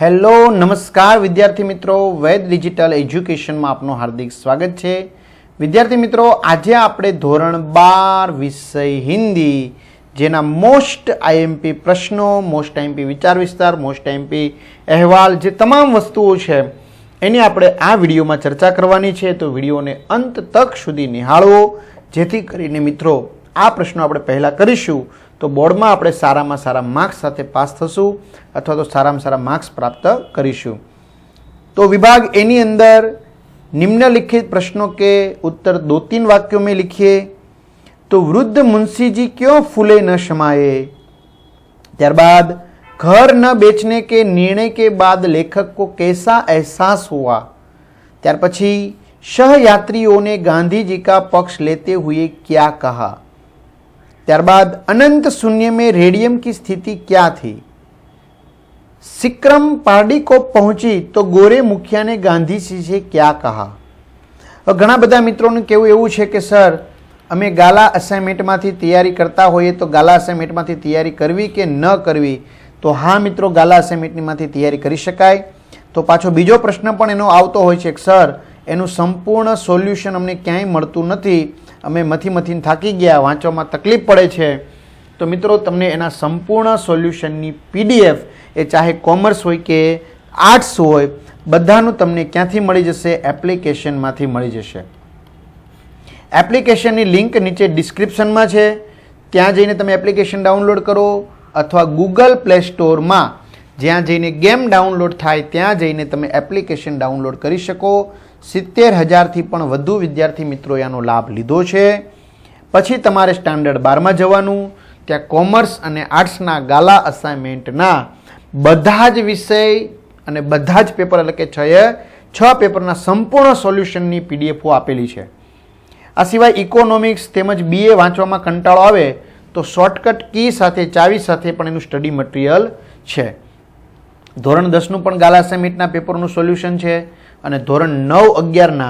Hello નમસ્કાર વિદ્યાર્થી મિત્રો, વેદ ડિજિટલ એજ્યુકેશનમાં આપનું હાર્દિક સ્વાગત છે. વિદ્યાર્થી મિત્રો, આજે આપણે ધોરણ 12 વિષય હિન્દી જેના મોસ્ટ આઈએમપી પ્રશ્નો, મોસ્ટ આઈએમપી વિચાર વિસ્તાર, મોસ્ટ આઈએમપી અહેવાલ, જે તમામ વસ્તુઓ છે એની આપણે આ વિડીયોમાં ચર્ચા કરવાની છે. તો વિડીયોને અંત તક સુધી નિહાળવો, જેથી કરીને મિત્રો આ પ્રશ્નો આપણે પહેલાં કરીશું તો બોર્ડમાં આપણે સારામાં સારા માર્ક્સ સાથે પાસ થશું અથવા તો સારામાં સારા માર્ક્સ પ્રાપ્ત કરીશું. तो विभाग एनी अंदर निम्नलिखित प्रश्नों के उत्तर 2-3 वाक्यों में लिखिए. तो वृद्ध मुंशी जी क्यों फूले न समाये. त्यारबाद घर न बेचने के निर्णय के बाद लेखक को कैसा एहसास हुआ. त्यार पछी सहयात्रियों ने गांधी जी का पक्ष लेते हुए क्या कहा. त्यारबाद अनंत शून्य में रेडियम की स्थिति क्या थी. सिक्रम पारडी को पहुंची तो गोरे मुखिया ने गांधी जी से क्या कहा. घણા બધા મિત્રોને કેવું એવું છે કે સર અમે ગાલા અસાઇનમેન્ટમાંથી તૈયારી કરતા હોઈએ તો ગાલા અસાઇનમેન્ટમાંથી તૈયારી કરવી કે ન કરવી. તો હા મિત્રો, ગાલા અસાઇનમેન્ટમાંથી તૈયારી કરી શકાય. તો પાછો બીજો પ્રશ્ન પણ એનો આવતો હોય છે કે સર એનું સંપૂર્ણ સોલ્યુશન અમને ક્યાંય મળતું નથી, અમે મથીને થાકી ગયા, વાંચવામાં તકલીફ પડે છે. તો મિત્રો તમને એના સંપૂર્ણ સોલ્યુશનની પીડીએફ, એ ચાહે કોમર્સ હોય કે આર્ટ્સ હોય, બધાનું તમને ક્યાંથી મળી જશે? એપ્લિકેશનમાંથી મળી જશે. એપ્લિકેશનની લિંક નીચે ડિસ્ક્રિપ્શનમાં છે, ત્યાં જઈને તમે એપ્લિકેશન ડાઉનલોડ કરો, અથવા ગૂગલ પ્લે સ્ટોરમાં જ્યાં જઈને ગેમ ડાઉનલોડ થાય ત્યાં જઈને તમે એપ્લિકેશન ડાઉનલોડ કરી શકો. 70,000થી પણ વધુ વિદ્યાર્થી મિત્રોએ આનો લાભ લીધો છે. પછી તમારે સ્ટાન્ડર્ડ 12માં જવાનું, ત્યાં કોમર્સ અને આર્ટ્સના ગાલા અસાઇનમેન્ટના બધા જ વિષય અને બધા જ પેપર, એટલે કે 6 પેપરના સંપૂર્ણ સોલ્યુશનની પીડીએફો આપેલી છે. આ સિવાય ઇકોનોમિક્સ તેમજ બીએ વાંચવામાં કંટાળો આવે તો શોર્ટકટ કી સાથે, ચાવી સાથે પણ એનું સ્ટડી મટીરિયલ છે. ધોરણ 10નું પણ ગાલા અસાઇનમેન્ટના પેપરનું સોલ્યુશન છે અને ધોરણ 9-11ના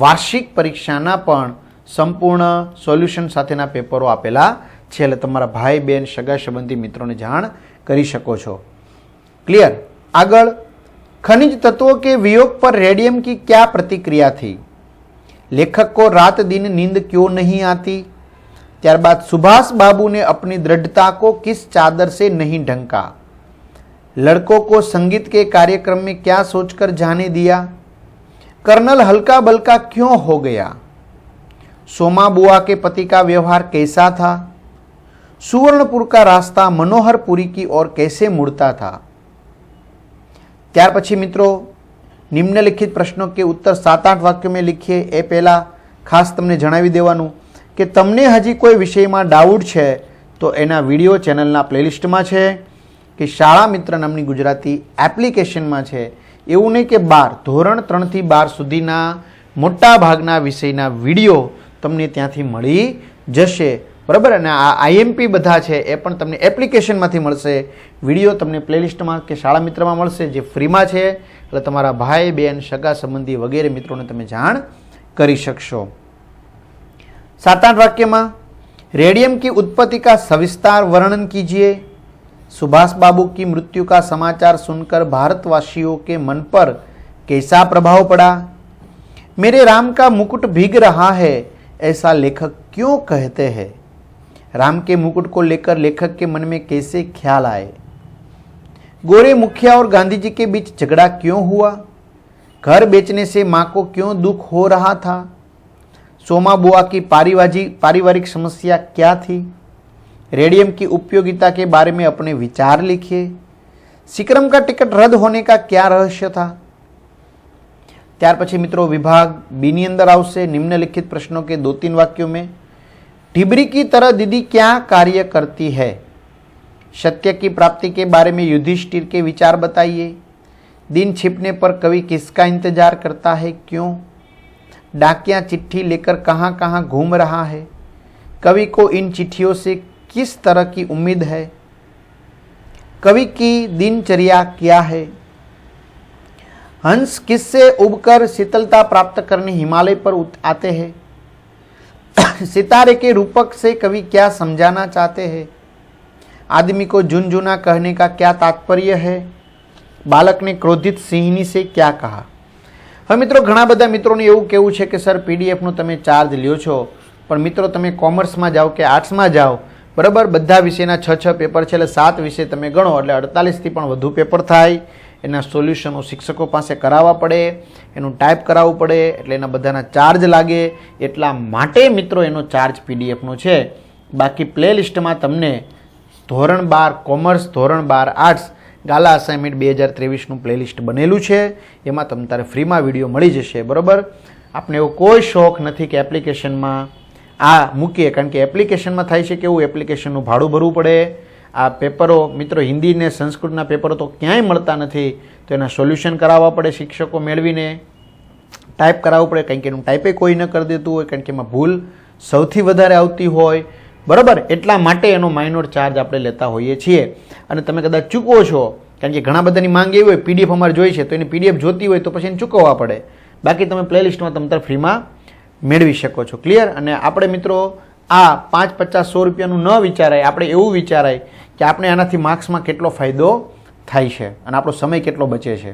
વાર્ષિક પરીક્ષાના પણ સંપૂર્ણ સોલ્યુશન સાથેના પેપરો આપેલા છે. એટલે તમારા ભાઈ બહેન સગા સંબંધી મિત્રોને જાણ કરી શકો છો. क्लियर. आगळ, खनिज तत्वों के वियोग पर रेडियम की क्या प्रतिक्रिया थी. लेखक को रात दिन नींद क्यों नहीं आती. त्यारबाद सुभाष बाबू ने अपनी दृढ़ता को किस चादर से नहीं ढंका. लड़कों को संगीत के कार्यक्रम में क्या सोचकर जाने दिया. कर्नल हल्का बल्का क्यों हो गया. सोमा बुआ के पति का व्यवहार कैसा था. सुवर्णपुर का रास्ता मनोहरपुरी की ओर कैसे मुड़ता था. ત્યાર પછી મિત્રો નિમ્નલિખિત પ્રશ્નો કે ઉત્તર 7-8 વાક્યો में लिखिए. એ પહેલાં ખાસ તમને જણાવી દેવાનું કે તમને હજી કોઈ વિષયમાં ડાઉટ છે તો એના વિડીયો ચેનલના પ્લેલિસ્ટમાં છે કે શાળા મિત્ર નામની ગુજરાતી એપ્લિકેશનમાં છે. એવું નહીં કે ધોરણ 3થી 12 સુધીના મોટા ભાગના વિષયના વિડીયો તમને ત્યાંથી મળી જશે, બરાબર. અને આ આઈએમપી બધા છે એ પણ તમને એપ્લિકેશનમાંથી મળશે. વિડીયો તમને પ્લેલિસ્ટમાં કે શાળા મિત્રમાં મળશે, જે ફ્રીમાં છે. એટલે તમારા ભાઈ બહેન સગા સંબંધી વગેરે મિત્રોને તમે જાણ કરી શકશો. 7-8 वाक्य में रेडियम की उत्पत्ति का सविस्तार वर्णन कीजिए. सुभाष बाबू की मृत्यु का समाचार सुनकर भारतवासियों के मन पर कैसा प्रभाव पड़ा. मेरे राम का मुकुट भीग रहा है ऐसा लेखक क्यों कहते हैं. राम के मुकुट को लेकर लेखक के मन में कैसे ख्याल आए. गोरे मुखिया और गांधी जी के बीच झगड़ा क्यों हुआ. घर बेचने से मां को क्यों दुख हो रहा था. सोमा बुआ की पारिवारिक समस्या क्या थी. रेडियम की उपयोगिता के बारे में अपने विचार लिखिए. सिक्रम का टिकट रद्द होने का क्या रहस्य था. ત્યાર પછી મિત્રો વિભાગ બી ની અંદર આવશે નિમ્નલિખિત પ્રશ્નों के 2-3 वाक्यों में. ढिबरी की तरह दीदी क्या कार्य करती है. सत्य की प्राप्ति के बारे में युधिष्ठिर के विचार बताइए. दिन छिपने पर कवि किसका इंतजार करता है, क्यों. डाकिया चिट्ठी लेकर कहाँ कहाँ घूम रहा है. कवि को इन चिट्ठियों से किस तरह की उम्मीद है. कवि की दिनचर्या क्या है. हंस किससे उबकर शीतलता प्राप्त करने हिमालय पर आते हैं. सितारे के रूपक से कवि क्या समझाना चाहते हैं. आदमी को झुनझुना कहने का क्या तात्पर्य है. बालक ने क्रोधित सिंहनी से क्या कहा। હવે મિત્રો ઘણા બધા મિત્રોને એવું કહેવું છે કે સર પીડીએફનો તમે ચાર્જ લ્યો છો, પણ મિત્રો તમે કોમર્સમાં જાઓ કે આર્ટ્સમાં જાઓ, બરાબર, બધા વિષયના 6 પેપર છે, એટલે 7 વિષય તમે ગણો એટલે 48થી પણ વધુ પેપર થાય. એના સોલ્યુશનો શિક્ષકો પાસે કરાવવા પડે, એનું ટાઈપ કરાવવું પડે, એટલે એના બધાના ચાર્જ લાગે. એટલા માટે મિત્રો એનો ચાર્જ પીડીએફનો છે. બાકી પ્લેલિસ્ટમાં તમને ધોરણ 12 કોમર્સ, ધોરણ 12 આર્ટ્સ ગાલા અસાઇનમેન્ટ 2023નું પ્લેલિસ્ટ બનેલું છે. એમાં તમને તારે ફ્રીમાં વિડીયો મળી જશે, બરાબર. આપણે એવો કોઈ શોખ નથી કે એપ્લિકેશનમાં આ મૂકીએ, કારણ કે એપ્લિકેશનમાં થાય છે કેવું, એપ્લિકેશનનું ભાડું ભરવું પડે. આ પેપરો મિત્રો હિન્દી ને સંસ્કૃતના પેપરો તો ક્યાંય મળતા નથી, તો એના સોલ્યુશન કરાવવા પડે શિક્ષકો મેળવીને, ટાઈપ કરાવવું પડે, કારણ કે એનું ટાઈપે કોઈ ન કરી દેતું હોય, કારણ કે એમાં ભૂલ સૌથી વધારે આવતી હોય, બરાબર. એટલા માટે એનો માઇનોર ચાર્જ આપણે લેતા હોઈએ છીએ. અને તમે કદાચ ચૂકવો છો, કારણ કે ઘણા બધાની માંગ એવી હોય પીડીએફ અમારે જોઈએ છે, તો એની પીડીએફ જોતી હોય તો પછી એને ચૂકવવા પડે. બાકી તમે પ્લેલિસ્ટમાં તમે ફ્રીમાં મેળવી શકો છો. ક્લિયર. અને આપણે મિત્રો આ 5, 50, 100 રૂપિયાનું ન વિચારાય, આપણે એવું વિચારાય કે આપણે આનાથી માર્ક્સમાં કેટલો ફાયદો થાય છે અને આપણો સમય કેટલો બચે છે.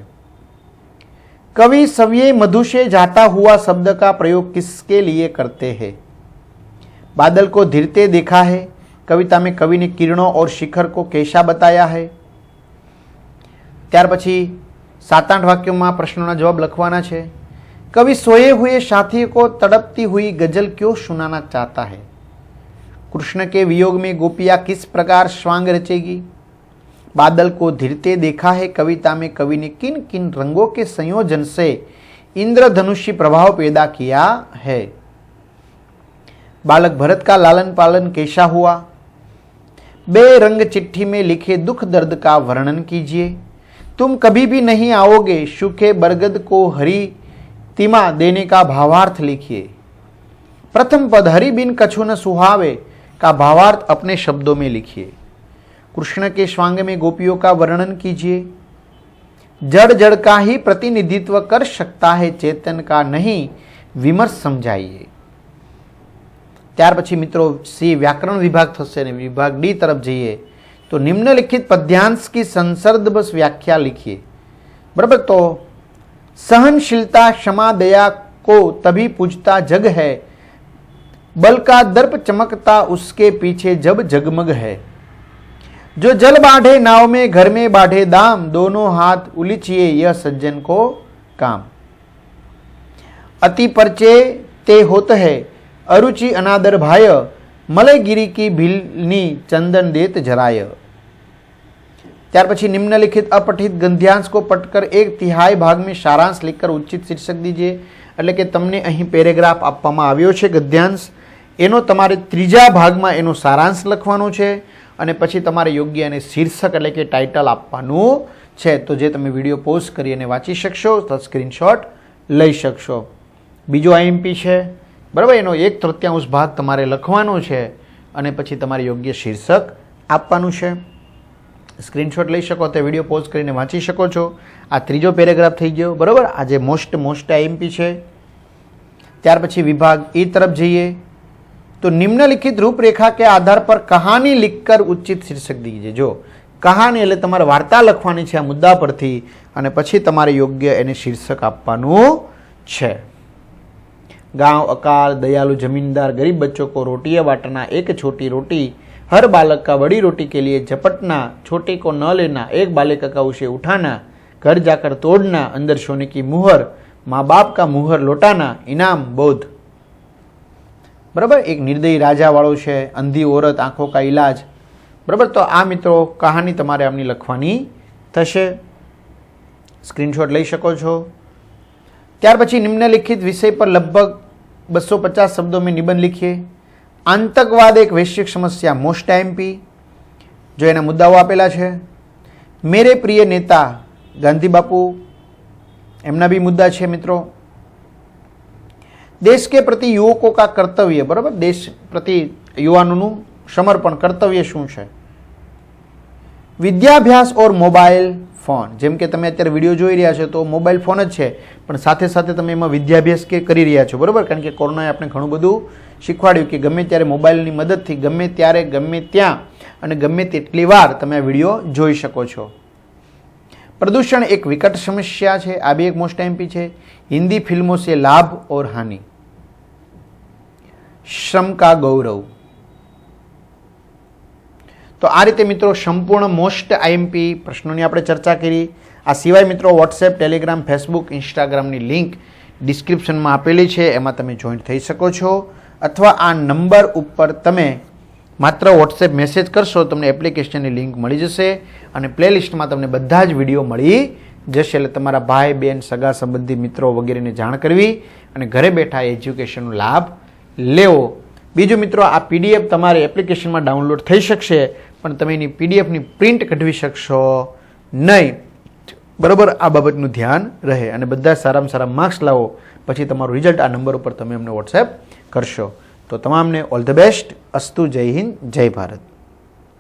कवि सव्ये मधु से जाता हुआ शब्द का प्रयोग किसके लिए करते हैं। बादल को धीरते देखा है, कविता में कवि ने किरणों और शिखर को कैसा बताया है। ત્યાર પછી 7-8 વાક્યોમાં પ્રશ્નોના જવાબ લખવાના છે. कवि सोए हुए साथी को तड़पती हुई गजल क्यों सुनाना चाहता है। कृष्ण के वियोग में गोपियाँ किस प्रकार स्वांग रचेगी। बादल को धीरते देखा है, कविता में कवि ने किन किन रंगों के संयोजन से इंद्रधनुषी प्रभाव पैदा किया है। बालक भरत का लालन पालन कैसा हुआ। बे रंग चिट्ठी में लिखे दुख दर्द का वर्णन कीजिए। तुम कभी भी नहीं आओगे सूखे बरगद को हरी तिमा देने का भावार्थ लिखिए। प्रथम पद हरि बिन कछु न सुहावे का भावार्थ अपने शब्दों में लिखिए। कृष्ण के स्वांग में गोपियों का वर्णन कीजिए। जड़ जड़ का ही प्रतिनिधित्व कर सकता है, चेतन का नहीं, विमर्श समझाइए। ત્યાર પછી મિત્રો સી व्याकरण विभाग थशे ने विभाग डी तरफ जाइए तो निम्नलिखित पद्यांश की संसर्ग बस व्याख्या लिखिए। बराबर। तो सहनशीलता क्षमा दया को तभी पूजता जग है, बल का दर्प चमकता उसके पीछे जब जगमग है। जो जल बाढ़े नाव में घर में बाढ़े दाम, दोनों हाथ उलीचिए यह सज्जन को काम। अति परचे ते होत है, अरुचि अनादर भाय, मलयगिरी की भीलनी चंदन देत जराय। ત્યાર પછી निम्नलिखित अपठित गद्यांश को पढ़कर 1/3 भाग में सारांश लिखकर उचित शीर्षक दीजिए। એટલે કે તમને અહીં પેરેગ્રાફ આપવામાં આવ્યો છે ગદ્यांश, એનો તમારે 3જા ભાગમાં એનો સારાંશ લખવાનો છે અને પછી તમારે યોગ્ય અને શીર્ષક એટલે કે ટાઇટલ આપવાનું છે. તો જે તમે વિડીયો પોઝ કરી અને વાંચી શકશો, તો સ્ક્રીનશોટ લઈ શકશો. બીજો આઈએમપી છે, બરાબર, એનો 1/3 ભાગ તમારે લખવાનો છે અને પછી તમારે યોગ્ય શીર્ષક આપવાનું છે. સ્ક્રીનશોટ લઈ શકો તો વિડીયો પોઝ કરીને વાંચી શકો છો. આ 3જો પેરેગ્રાફ થઈ ગયો, બરાબર. આ જે મોસ્ટ આઈએમપી છે. ત્યાર પછી વિભાગ ई तरफ જઈએ तो निम्नलिखित रूपरेखा के आधार पर कहानी लिखकर उचित शीर्षक दीजिए। जो कहानी એટલે તમારે વાર્તા લખવાની છે આ મુદ્દા પરથી અને પછી તમારે યોગ્ય એને શીર્ષક આપવાનું છે. गांव अकाल, दयालु जमींदार, गरीब बच्चों को रोटियां बांटना, एक छोटी रोटी, हर बालक का बड़ी रोटी के लिए झपटना, छोटे को न लेना, एक बालिका का उसे उठाना, घर जाकर तोड़ना, अंदर सोने की मुहर, माँ बाप का मुहर लौटाना, इनाम बोध। बराबर। एक निर्दयी राजा वालों છે, अंधी औरत, आंखों का इलाज। बराबर। तो आ मित्रों कहानी तमारे आमनी लखवानी थशे। स्क्रीनशॉट लई शको छो। ત્યાર પછી निम्नलिखित विषय पर लगभग 250 शब्दों में निबंध लिखिए। आतंकवाद एक वैश्विक समस्या, मोस्ट आईएमपी, जो एना मुद्दाओ आपेला है। मेरे प्रिय नेता गांधी बापू, एमना भी मुद्दा है मित्रों। देश के प्रति युवकों का कर्तव्य, बराबर, देश प्रति युवानों समर्पण कर्तव्य शू है। विद्याभ्यास और मोबाइल फोन, जेम के तमे अत्यारे विडियो जोई रह्या छो तो मोबाइल फोन ज छे, पण साथे साथे तमे एमां विद्याभ्यास के करी रह्या छो, बराबर। कारण के कोरोनाए आपणे घणुं बधुं शीखवाड्युं कि गमे त्यारे मोबाइलनी मददथी गमे त्यारे गमे त्यां अने गमे तेटली वार तमे आ विडियो जोई शको छो। प्रदूषण एक विकट समस्या है, आ भी एक मोस्ट एमपी है। हिंदी फिल्मों से लाभ और हानि, श्रम का गौरव। तो आ रीते मित्रों संपूर्ण मोस्ट आईएमपी प्रश्नों की आपणे चर्चा करी। आ सिवाय मित्रों व्हाट्सएप, टेलिग्राम, फेसबुक, इंस्टाग्राम की लिंक डिस्क्रिप्शन में आपेली है, एमां तमे जॉइन थई शको छो। अथवा आ नंबर पर तमे मात्र व्हाट्सएप मैसेज करशो, तमने एप्लिकेशन की लिंक मळी जशे अने प्लेलिस्ट में तमने बधा ज विडियो मळी जशे। एटले तमारा भाई बेन, सगा संबंधी, मित्रों वगैरह ने जाण करवी अने घरे बैठा एज्युकेशन लाभ लेवो। बीजू मित्रों आ पीडीएफ तमारे एप्लिकेशन में डाउनलॉड थई शकशे, पण तमे एनी पीडीएफ नी प्रिंट कढवी शकशो नहीं। बराबर आ बाबतनुं ध्यान रहे अने बधा सारामां सारा मार्क्स लावो, पछी तमारुं रिजल्ट आ नंबर पर तमे अમને व्हाट्सएप करशो। तो तमामने ऑल द बेस्ट। अस्तु। जय हिंद, जय भारत।